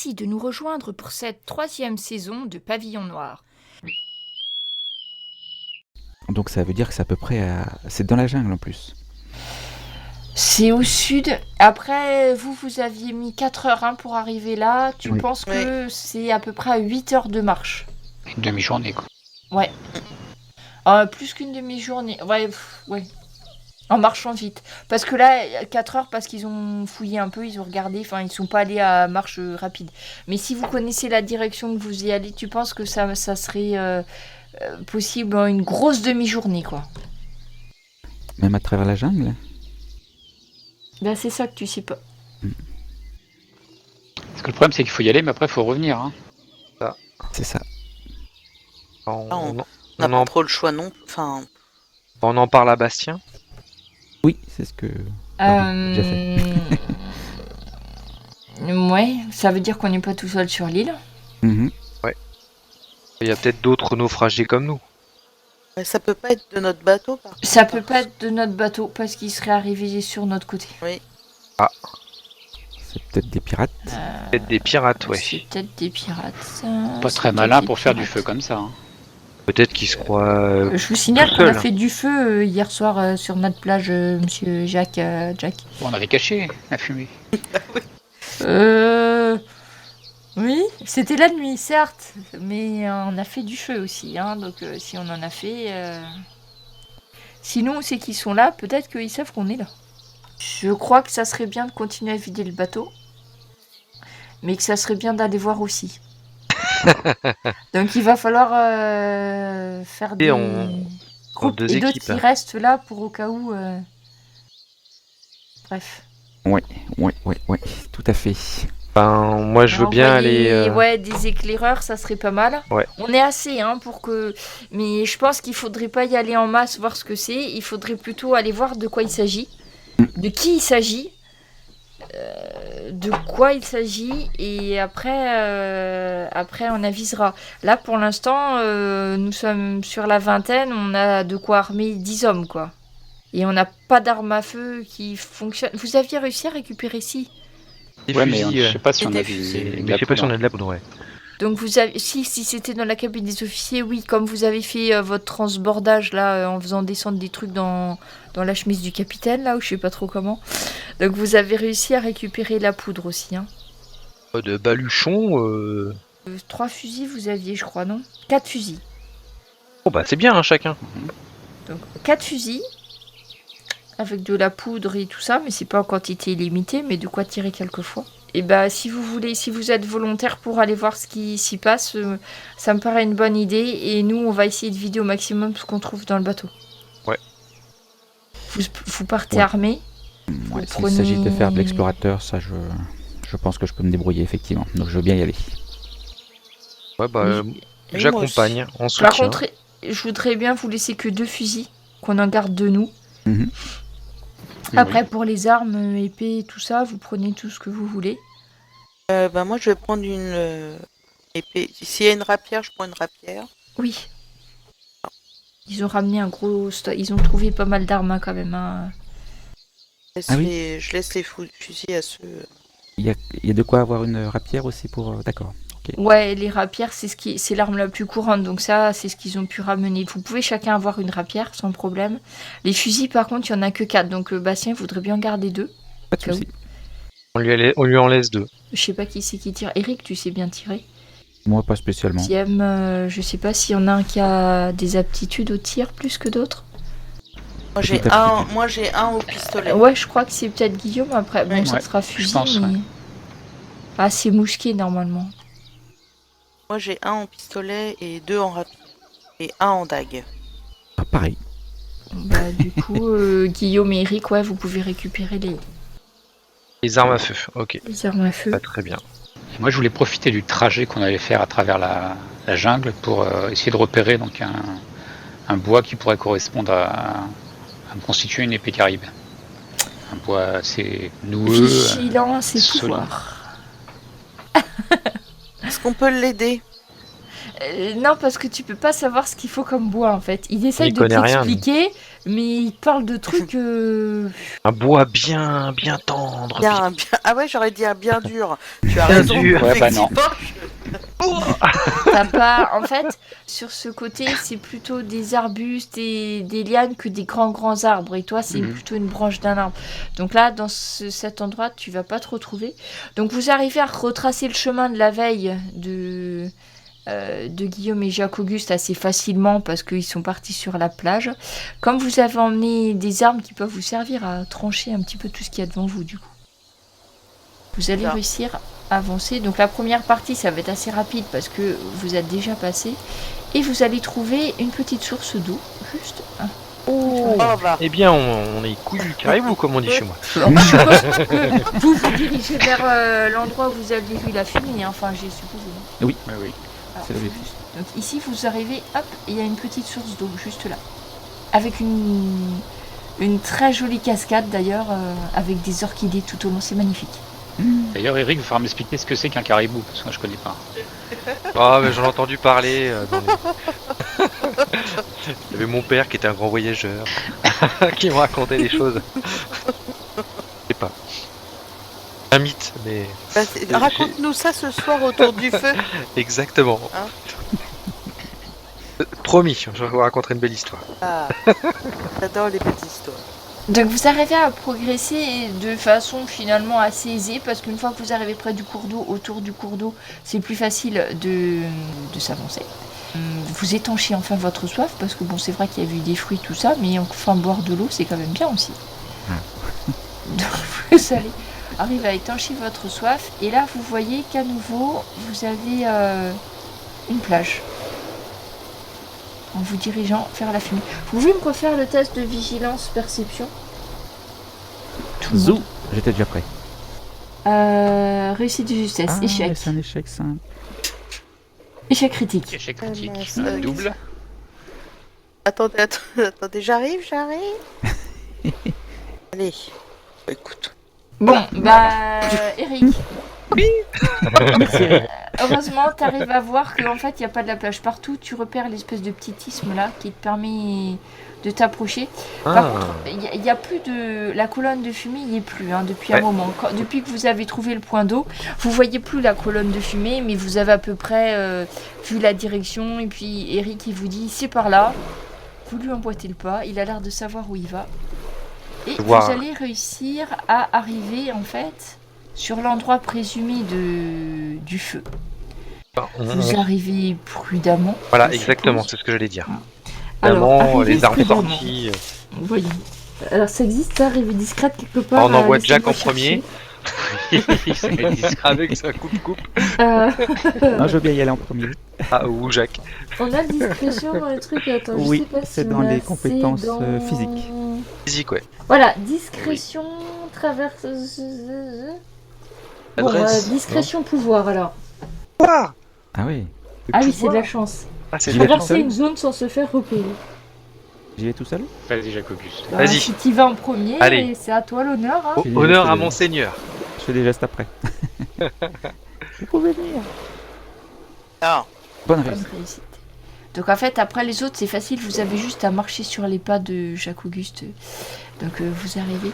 Merci de nous rejoindre pour cette 3e saison de Pavillon Noir. Donc ça veut dire que c'est à peu près c'est dans la jungle en plus. C'est au sud. Après, vous aviez mis 4 heures pour arriver là. Tu Oui. penses que c'est à peu près à 8 heures de marche. Une demi-journée, quoi. Ouais. Plus qu'une demi-journée. Ouais. En marchant vite. Parce que là, 4 heures, parce qu'ils ont fouillé un peu, ils ont regardé, enfin, ils sont pas allés à marche rapide. Mais si vous connaissez la direction que vous y allez, tu penses que ça serait possible en une grosse demi-journée, quoi. Même à travers la jungle? Ben, c'est ça que tu sais pas. Parce que le problème, c'est qu'il faut y aller, mais après, il faut revenir. Hein. C'est ça. On n'a pas trop le choix, non. Enfin, On en parle à Bastien. Oui, c'est ce que j'ai fait. Ouais, ça veut dire qu'on n'est pas tout seul sur l'île. Mhm. Il y a peut-être d'autres naufragés comme nous. ça peut pas être de notre bateau, par contre. Ça peut pas être de notre bateau, parce qu'il serait arrivé sur notre côté. Oui. C'est peut-être des pirates. Peut-être des pirates, ouais. C'est peut-être des pirates. Pas très malin pour faire du feu comme ça. Hein. Peut-être qu'ils se croient. Je vous signale tout qu'on a seul. fait du feu hier soir sur notre plage, monsieur Jack. Jack. Bon, on avait caché la fumée. Oui, c'était la nuit, certes, mais on a fait du feu aussi, hein, donc si on en a fait... Sinon, c'est qu'ils sont là, peut-être qu'ils savent qu'on est là. Je crois que ça serait bien de continuer à vider le bateau, mais que ça serait bien d'aller voir aussi. Donc il va falloir faire des groupes deux et d'autres équipes, qui hein. restent là pour au cas où... Bref. Ouais, tout à fait. Ben, moi, je veux bien aller. Ouais, des éclaireurs, ça serait pas mal. Ouais. On est assez, hein, pour que... Mais je pense qu'il faudrait pas y aller en masse, voir ce que c'est. Il faudrait plutôt aller voir de quoi il s'agit, de qui il s'agit, de quoi il s'agit, et après on avisera. Là, pour l'instant, nous sommes sur la vingtaine, on a de quoi armer 10 hommes, quoi. Et on n'a pas d'arme à feu qui fonctionne. Vous aviez réussi à récupérer si? Des Ouais, mais fusils, je sais pas si on a Des vu. fusils. mais je sais pas si on a de la poudre, ouais. Donc vous avez, si c'était dans la cabine des officiers, oui, comme vous avez fait votre transbordage là, en faisant descendre des trucs dans la chemise du capitaine là, ou je sais pas trop comment. Donc vous avez réussi à récupérer la poudre aussi, hein. De baluchon. 3 fusils vous aviez, je crois, non? 4 fusils. Bon, bah, c'est bien, hein, chacun. Donc 4 fusils avec de la poudre et tout ça, mais c'est pas en quantité illimitée, mais de quoi tirer quelquefois. Et bah si vous voulez, si vous êtes volontaire pour aller voir ce qui s'y passe, ça me paraît une bonne idée, et nous on va essayer de vider au maximum ce qu'on trouve dans le bateau. Ouais. Vous partez Ouais. armés. Ouais, Vous s'il s'agit de prenez- faire de l'explorateur, ça je pense que je peux me débrouiller effectivement. Donc je veux bien y aller. Ouais, bah, Oui. j'accompagne, on Par soutient. contre, je voudrais bien vous laisser que 2 fusils, qu'on en garde de nous. Mhm. Après, pour les armes, épées, tout ça, vous prenez tout ce que vous voulez. Moi, je vais prendre une épée. S'il y a une rapière, je prends une rapière. Oui. Ils ont ramené un gros stock. Ils ont trouvé pas mal d'armes, hein, quand même, hein. Je laisse les fusils à ceux... Il y a de quoi avoir une rapière aussi pour... D'accord. Ok. Ouais, les rapières, c'est l'arme la plus courante, donc ça, c'est ce qu'ils ont pu ramener. Vous pouvez chacun avoir une rapière, sans problème. Les fusils, par contre, il y en a que 4, donc Bastien voudrait bien garder 2. Pas de Cas où. soucis. On lui en laisse 2. Je sais pas qui c'est qui tire. Eric, tu sais bien tirer. Moi pas spécialement. Deuxième, je sais pas s'il y en a un qui a des aptitudes au tir plus que d'autres. Moi, j'ai Tout à fait. un au pistolet. Ouais, je crois que c'est peut-être Guillaume après. Bon, ça Ouais, sera je fusil, pense, mais... ouais. Ah, c'est mousquet, normalement. Moi, j'ai un en pistolet et 2 en rapière. Et un en dague. Ah, pareil. Bah, du coup, Guillaume et Eric, ouais, vous pouvez récupérer Les armes à feu, ok. les armes à feu. Pas très bien. Et moi, je voulais profiter du trajet qu'on allait faire à travers la jungle pour essayer de repérer donc un bois qui pourrait correspondre à me constituer une épée caribe. Un bois assez noueux. Vigilant, c'est solide. pouvoir. Est-ce qu'on peut l'aider? Non, parce que tu peux pas savoir ce qu'il faut comme bois en fait. Il essaye Il de connaît rien, t'expliquer, mais il parle de trucs. Un bois bien tendre. Bien. Ah ouais, j'aurais dit un bien dur. Tu as Bien raison. dur. Ouais, bah non. T'as pas. En fait, sur ce côté, c'est plutôt des arbustes et des lianes que des grands arbres. Et toi, c'est plutôt une branche d'un arbre. Donc là, dans cet endroit, tu vas pas te retrouver. Donc vous arrivez à retracer le chemin de la veille de Guillaume et Jacques-Auguste assez facilement parce qu'ils sont partis sur la plage. Comme vous avez emmené des armes qui peuvent vous servir à trancher un petit peu tout ce qu'il y a devant vous, du coup. Vous allez réussir à avancer. Donc la première partie, ça va être assez rapide parce que vous êtes déjà passé. Et vous allez trouver une petite source d'eau, juste. Oh, bah. Eh bien, on est couilles du caribou, comme on dit chez moi. Alors, je suppose que vous vous dirigez vers l'endroit où vous aviez vu la fumée, hein. Enfin j'ai supposé. Oui. Alors, C'est l'objectif. donc ici vous arrivez, hop, et il y a une petite source d'eau juste là. Avec une très jolie cascade d'ailleurs, avec des orchidées tout au long, c'est magnifique. D'ailleurs, Eric, il va falloir m'expliquer ce que c'est qu'un caribou, parce que moi je connais pas. Ah, mais j'en ai entendu parler. Il y avait mon père qui était un grand voyageur, qui me racontait des choses. Je sais pas. Un mythe, mais Bah, raconte-nous ça ce soir autour du feu. exactement. Hein Promis, je vais vous raconter une belle histoire. Ah, j'adore les petites histoires. Donc vous arrivez à progresser de façon finalement assez aisée parce qu'une fois que vous arrivez près du cours d'eau, autour du cours d'eau, c'est plus facile de s'avancer. Vous étanchez enfin votre soif parce que bon, c'est vrai qu'il y a eu des fruits, tout ça, mais enfin boire de l'eau c'est quand même bien aussi. Donc vous allez arriver à étancher votre soif et là vous voyez qu'à nouveau vous avez une plage. En vous dirigeant vers la fumée. Vous pouvez me refaire le test de vigilance perception? Tout le Zou, monde. j'étais déjà prêt. Réussite de justesse, échec. C'est un échec simple. Échec critique. Échec critique, mince, un double. Attendez, j'arrive. Allez, écoute. Bon, bah, Eric. Oui. Heureusement, tu arrives à voir qu'en fait, il n'y a pas de la plage partout. Tu repères l'espèce de petit isthme là qui te permet de t'approcher. Par contre, il n'y a plus de... La colonne de fumée, il n'y est plus depuis un moment. Depuis que vous avez trouvé le point d'eau, vous voyez plus la colonne de fumée, mais vous avez à peu près vu la direction. Et puis Eric, il vous dit, c'est par là. Vous lui emboîtez le pas. Il a l'air de savoir où il va. Et vous allez réussir à arriver, en fait, sur l'endroit présumé du feu. Vous arrivez prudemment. Voilà, exactement, c'est ce que j'allais dire. Alors, Évidemment, les armes prudemment. sorties. Voyons. Alors, ça existe, ça, arriver discrète quelque part. On envoie laissez-moi Jack en chercher. premier. Avec sa coupe. Non, je veux bien y aller en premier. Ah, ou Jacques. On a discrétion dans les trucs. Attends, Oui, je sais pas si c'est on dans a les assez compétences, dans- physiques. Physique, ouais. Voilà, discrétion, traverse. Bon, Adresse. discrétion, pouvoir alors. Quoi Ah oui, Ah oui, c'est de la chance. Ah, c'est J'y vais bien. tout Traverser seul. une zone sans se faire repérer. j'y vais tout seul. Vas-y, Jacques-Auguste. Bah, Vas-y. Si tu vas en premier, Allez. c'est à toi l'honneur. Hein. Oh, honneur à Monseigneur. Je fais des gestes après. Vous pouvez venir. Ah, Bonne Bonne réussite. réussite. Donc en fait, après les autres, c'est facile. Vous avez juste à marcher sur les pas de Jacques-Auguste. Donc vous arrivez.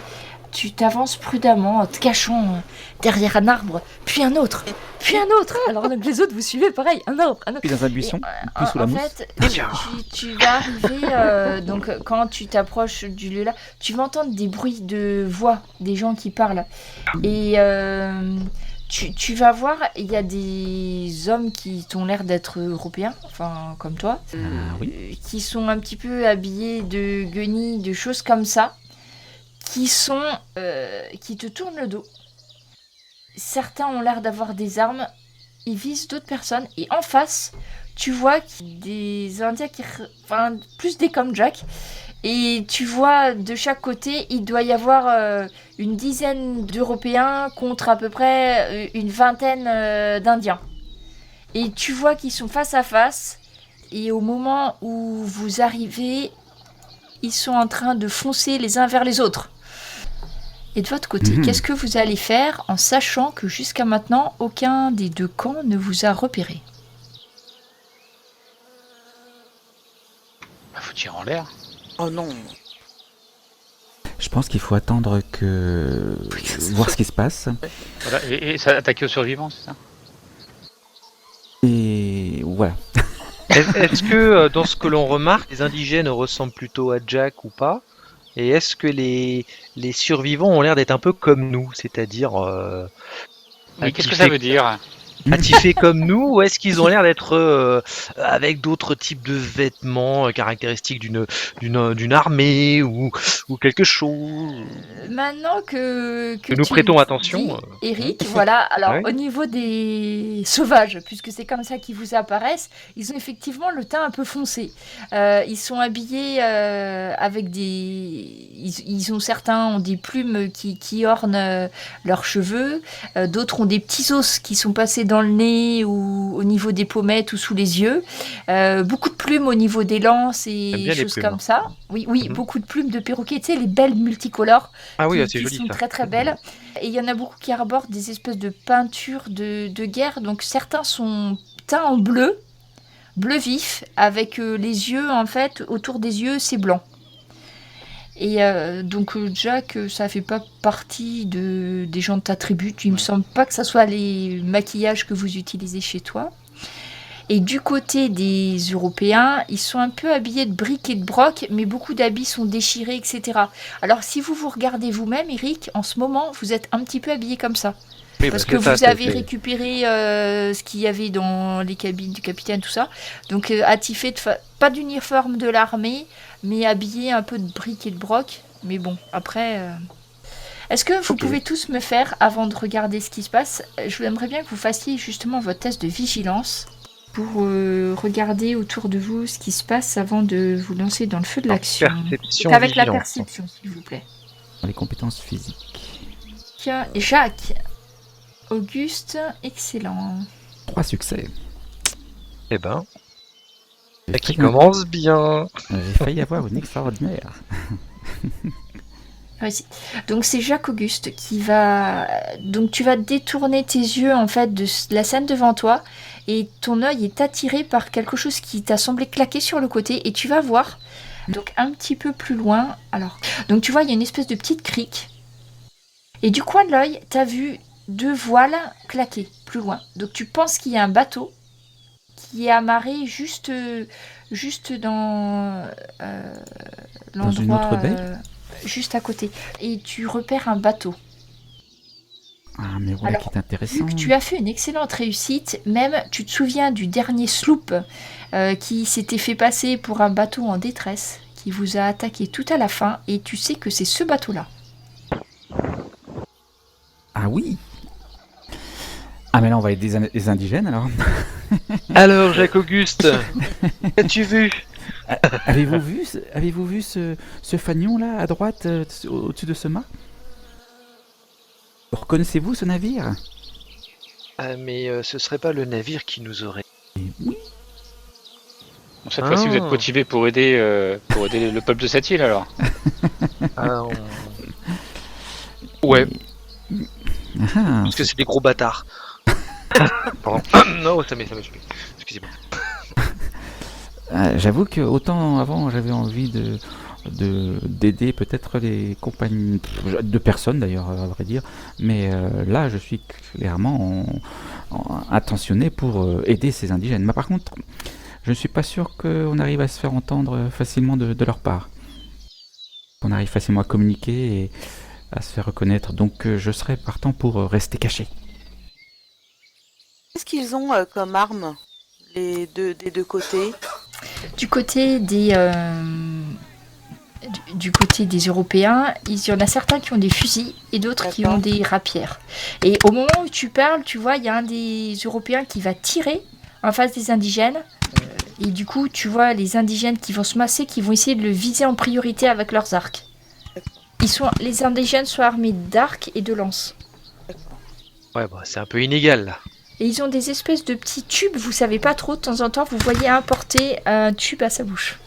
Tu t'avances prudemment en te cachant derrière un arbre, puis un autre, puis un autre. Alors donc les autres, vous suivez pareil, un arbre, un autre. Puis dans un buisson, puis sous la En mousse. fait, tu vas arriver, donc quand tu t'approches du lieu là, tu vas entendre des bruits de voix, des gens qui parlent. Et tu vas voir, il y a des hommes qui ont l'air d'être européens, enfin comme toi, Ah oui. qui sont un petit peu habillés de guenilles, de choses comme ça, qui te tournent le dos. Certains ont l'air d'avoir des armes, ils visent d'autres personnes, et en face, tu vois des Indiens enfin plus des comme Jack, et tu vois de chaque côté, il doit y avoir une dizaine d'Européens contre à peu près une vingtaine d'Indiens. Et tu vois qu'ils sont face à face, et au moment où vous arrivez, ils sont en train de foncer les uns vers les autres. Et de votre côté, qu'est-ce que vous allez faire en sachant que jusqu'à maintenant, aucun des deux camps ne vous a repéré? Bah, faut tirer en l'air. Oh non. Je pense qu'il faut attendre que... voir ce qui se passe. Voilà, et ça attaquer aux survivants, c'est ça? Et voilà. Est-ce que dans ce que l'on remarque, les indigènes ressemblent plutôt à Jack ou pas? Et est-ce que les survivants ont l'air d'être un peu comme nous, c'est-à-dire Mais qu'est-ce que ça veut dire? attifés comme nous, ou est-ce qu'ils ont l'air d'être avec d'autres types de vêtements caractéristiques d'une armée ou quelque chose? Maintenant que Nous tu prêtons le attention, dis, Eric, voilà. Alors, Ouais. au niveau des sauvages, puisque c'est comme ça qu'ils vous apparaissent, ils ont effectivement le teint un peu foncé. Ils sont habillés avec des... Ils ont certains ont des plumes qui ornent leurs cheveux. D'autres ont des petits os qui sont passés dans le nez ou au niveau des pommettes ou sous les yeux. Beaucoup de plumes au niveau des lances J'aime et bien les choses plumes, comme ça. Oui, oui, Mhm. beaucoup de plumes de perroquets. Tu sais, les belles multicolores Ah oui, qui c'est joli sont ça. très très belles. Et il y en a beaucoup qui arborent des espèces de peintures de guerre. Donc certains sont teints en bleu, bleu vif, avec les yeux, en fait, autour des yeux, c'est blanc. Et donc Jack, ça fait pas partie des gens de ta tribu. Il me semble pas que ça soit les maquillages que vous utilisez chez toi. Et du côté des Européens, ils sont un peu habillés de briques et de broc, mais beaucoup d'habits sont déchirés, etc. Alors si vous vous regardez vous-même, Eric, en ce moment, vous êtes un petit peu habillé comme ça. Oui, Parce bah, que c'est ça, vous avez c'est- récupéré ce qu'il y avait dans les cabines du capitaine, tout ça. Donc attifé, pas d'uniforme de l'armée, mais habillé un peu de briques et de broc. Mais bon, après... Est-ce que vous Ok. pouvez tous me faire, avant de regarder ce qui se passe, je aimerais bien que vous fassiez justement votre test de vigilance pour regarder autour de vous ce qui se passe avant de vous lancer dans le feu de l'action. Perception, Donc avec la vigilance. perception, s'il vous plaît. Les compétences physiques. Tiens, Jacques, Auguste, excellent. 3 succès. Eh ben, J'ai qui failli- commence bien. J'ai failli avoir une extraordinaire. Réussi. Donc c'est Jacques Auguste qui va... Donc tu vas détourner tes yeux en fait de la scène devant toi et ton œil est attiré par quelque chose qui t'a semblé claquer sur le côté et tu vas voir, donc un petit peu plus loin, alors... Donc tu vois, il y a une espèce de petite crique et du coin de l'œil, t'as vu 2 voiles claquer plus loin. Donc tu penses qu'il y a un bateau qui est amarré juste dans Dans une l'endroit... autre baie juste à côté. Et tu repères un bateau. Ah, mais voilà Alors, qui est intéressant. Vu que tu as fait une excellente réussite, même tu te souviens du dernier sloop qui s'était fait passer pour un bateau en détresse, qui vous a attaqué tout à la fin, et tu sais que c'est ce bateau-là. Ah oui. Ah, mais là, on va être des indigènes, alors. Alors, Jacques Auguste, qu'as-tu vu? Avez-vous vu ce fanion là à droite au-dessus de ce mât? Reconnaissez-vous ce navire? Ah, mais ce serait pas le navire qui nous aurait... Oui. Bon, cette fois-ci, vous êtes Ah. motivé pour aider le peuple de cette île, alors. Ah, Ouais, Ah, parce que c'est des gros bâtards. Pardon. Non, ça m'est choqué. Excusez-moi. j'avoue que autant avant j'avais envie d'aider peut-être les compagnies de personnes d'ailleurs à vrai dire, mais là je suis clairement intentionné pour aider ces indigènes. Mais par contre, je ne suis pas sûr qu'on arrive à se faire entendre facilement de leur part. On arrive facilement à communiquer et à se faire reconnaître, donc je serais partant pour rester caché. Qu'est-ce qu'ils ont comme armes des deux côtés? Du côté du côté des Européens, il y en a certains qui ont des fusils et d'autres qui D'accord. ont des rapières. Et au moment où tu parles, tu vois, il y a un des Européens qui va tirer en face des indigènes. Et du coup, tu vois les indigènes qui vont se masser, qui vont essayer de le viser en priorité avec leurs arcs. Les indigènes sont armés d'arcs et de lances. Ouais, bah, c'est un peu inégal là. Et ils ont des espèces de petits tubes, vous savez pas trop, de temps en temps, vous voyez un porter un tube à sa bouche.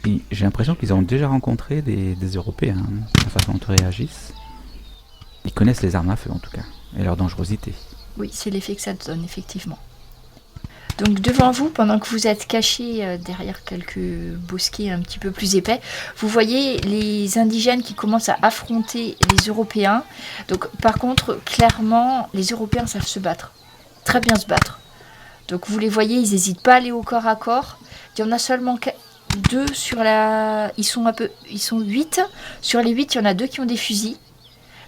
Et j'ai l'impression qu'ils ont déjà rencontré des Européens, hein, la façon dont ils réagissent. Ils connaissent les armes à feu en tout cas, et leur dangerosité. Oui, c'est l'effet que ça donne, effectivement. Donc devant vous, pendant que vous êtes caché derrière quelques bosquets un petit peu plus épais, vous voyez les indigènes qui commencent à affronter les Européens. Donc par contre, clairement, les Européens savent se battre, très bien se battre. Donc vous les voyez, ils n'hésitent pas à aller au corps à corps. Il y en a seulement 2 sur la... Ils sont 8. Sur les 8, il y en a 2 qui ont des fusils.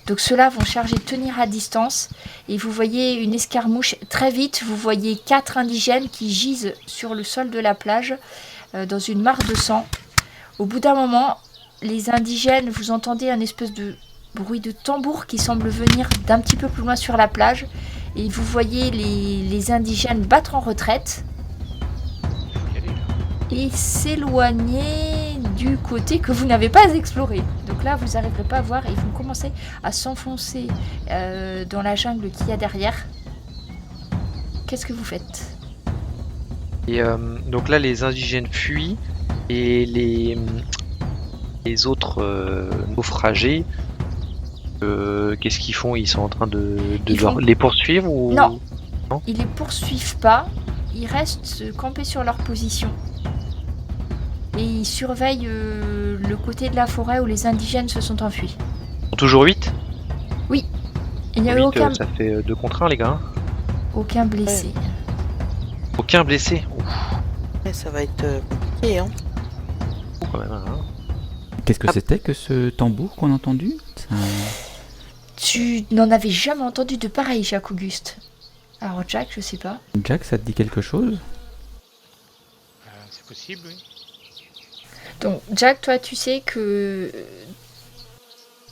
Donc ceux-là vont charger tenir à distance. Et vous voyez une escarmouche. Très vite, vous voyez 4 indigènes qui gisent sur le sol de la plage dans une mare de sang. Au bout d'un moment, les indigènes, vous entendez un espèce de bruit de tambour qui semble venir d'un petit peu plus loin sur la plage. Et vous voyez les indigènes battre en retraite et s'éloigner du côté que vous n'avez pas exploré. Donc là, vous n'arriverez pas à voir. Ils vont commencer à s'enfoncer dans la jungle qu'il y a derrière. Qu'est-ce que vous faites? Et donc là, les indigènes fuient et les autres naufragés, qu'est-ce qu'ils font? Ils sont en train de les poursuivre ou... Non, ils les poursuivent pas. Ils restent campés sur leur position. Et ils surveillent le côté de la forêt où les indigènes se sont enfuis. Ils sont toujours 8? Oui. Il n'y a eu 8, aucun... ça fait 2 contre 1, les gars. Aucun blessé. Aucun blessé. Ouais, ça va être compliqué, hein. Quand même, hein. Qu'est-ce que c'était que ce tambour qu'on a entendu? Tu n'en avais jamais entendu de pareil, Jacques-Auguste. Alors Jack, je sais pas. Jack, ça te dit quelque chose? C'est possible, oui. Donc Jack, toi tu sais que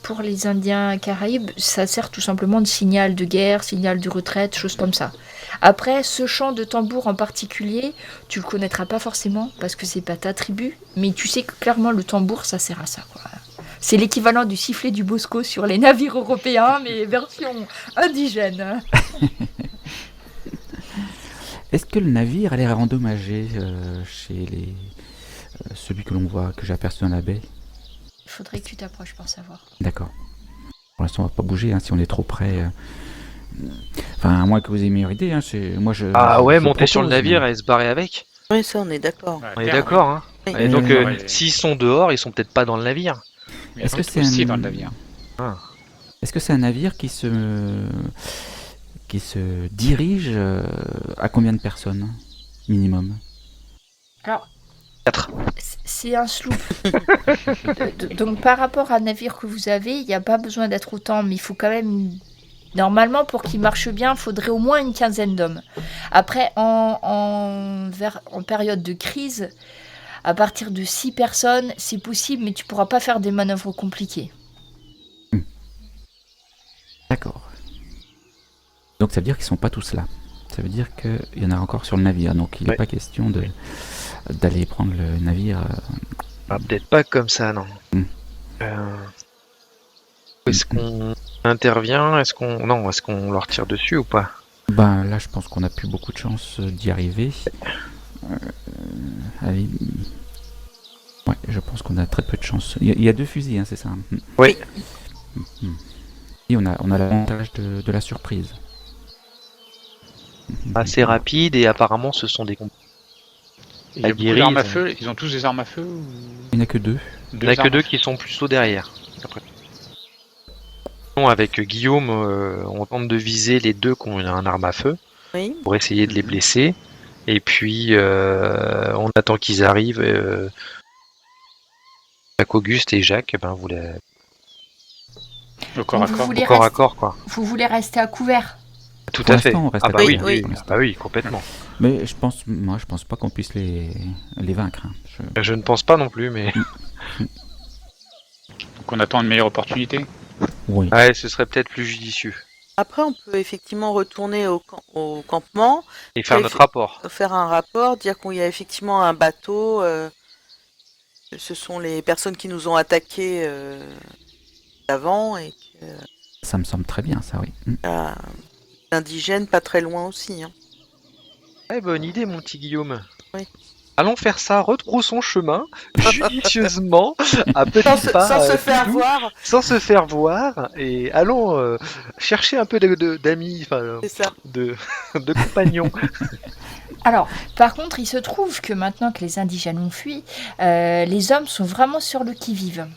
pour les Indiens Caraïbes, ça sert tout simplement de signal de guerre, signal de retraite, choses comme ça. Après, ce chant de tambour en particulier, tu le connaîtras pas forcément parce que c'est pas ta tribu, mais tu sais que clairement le tambour ça sert à ça, quoi. C'est l'équivalent du sifflet du Bosco sur les navires européens, mais version indigène. Est-ce que le navire a l'air endommagé chez celui que l'on voit, que j'ai aperçu dans la baie? Il faudrait que tu t'approches pour savoir. D'accord. Pour l'instant, on va pas bouger si on est trop près. Enfin, à moins que vous ayez une meilleure idée. Moi, je Monter sur le propose, navire mais- et se barrer avec. Oui, ça, on est d'accord. On est d'accord, hein. Oui. Et donc, Ouais. s'ils sont dehors, ils sont peut-être pas dans le navire. Est-ce que c'est aussi un- dans le navire? Est-ce que c'est un navire qui se dirige à combien de personnes minimum? Alors, 4. c'est un sloop. Donc par rapport à un navire que vous avez, il n'y a pas besoin d'être autant, mais il faut quand même... Normalement, pour qu'il marche bien, il faudrait au moins une quinzaine d'hommes. Après, en période de crise, à partir de 6 personnes, c'est possible, mais tu pourras pas faire des manœuvres compliquées. D'accord. Donc ça veut dire qu'ils sont pas tous là. Ça veut dire qu'il y en a encore sur le navire. Donc il n'est Ouais. pas question d'aller prendre le navire. Peut-être pas comme ça, non. Hmm. Est-ce qu'on intervient? Est-ce qu'on leur tire dessus ou pas? Ben là, je pense qu'on a plus beaucoup de chance d'y arriver. Allez. Ouais, je pense qu'on a très peu de chance. Il y a 2 fusils, c'est ça? Oui. Et on a l'avantage de la surprise. Assez rapide et apparemment ce sont des Il y a beaucoup guérise. d'armes à feu. Ils ont tous des armes à feu ou... Il n'y en a que 2. Il n'y en a que armes 2 à feu qui sont plutôt derrière. Après. Non, avec Guillaume, on tente de viser les 2 qui ont un arme à feu Oui. pour essayer de les blesser. Et puis on attend qu'ils arrivent. Jacques Auguste et Jacques, vous les... Au corps à Vous corps. voulez corps à rester- corps, quoi. Vous voulez rester à couvert? Tout Pour à fait. l'instant, on reste Ah à bah couvert. oui, Oui, pour l'instant. ah oui, complètement. Mais je pense pas qu'on puisse les vaincre. Je ne pense pas non plus, mais Donc on attend une meilleure opportunité. Oui. ouais, ce serait peut-être plus judicieux. Après, on peut effectivement retourner au campement, Et faire Oui, notre rapport. faire un rapport, dire qu'il y a effectivement un bateau. Ce sont les personnes qui nous ont attaqués avant et qu'il Ça me semble très bien, ça, oui. y a d'indigènes pas très loin aussi, hein. Ouais, bonne idée, mon petit Guillaume. Oui. Allons faire ça, retroussons chemin, judicieusement, à petits pas, Sans se faire doux, voir, sans se faire voir, et allons chercher un peu d'amis, enfin, c'est ça. de compagnons. Alors, par contre, il se trouve que maintenant que les indigènes ont fui, les hommes sont vraiment sur le qui-vive.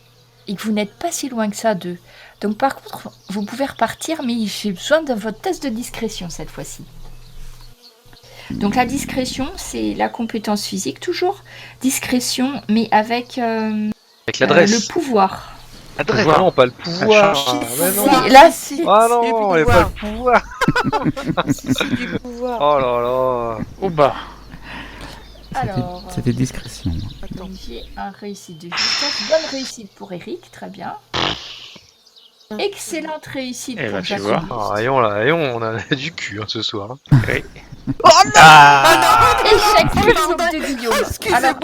Et que vous n'êtes pas si loin que ça d'eux. Donc par contre, vous pouvez repartir, mais j'ai besoin de votre test de discrétion cette fois-ci. Donc la discrétion, c'est la compétence physique toujours. Discrétion, mais avec Avec l'adresse. le pouvoir. L'adresse, non, pas le pouvoir. change. Mais non. Si, là, Ah C'est non, du il n'y a pas le pouvoir. C'est du pouvoir. Oh là là. Oh bah. Alors, C'était discrétion. Attends. j'ai un réussite de justesse. Bonne réussite pour Eric, très bien. Excellente réussite Eh pour ben, tu Jacques. vois. Ah, Rayon, là, Rayon, on a du cul ce soir. Oui. Oh non Ah Échec critique de Guillaume. Alors, Excusez-moi.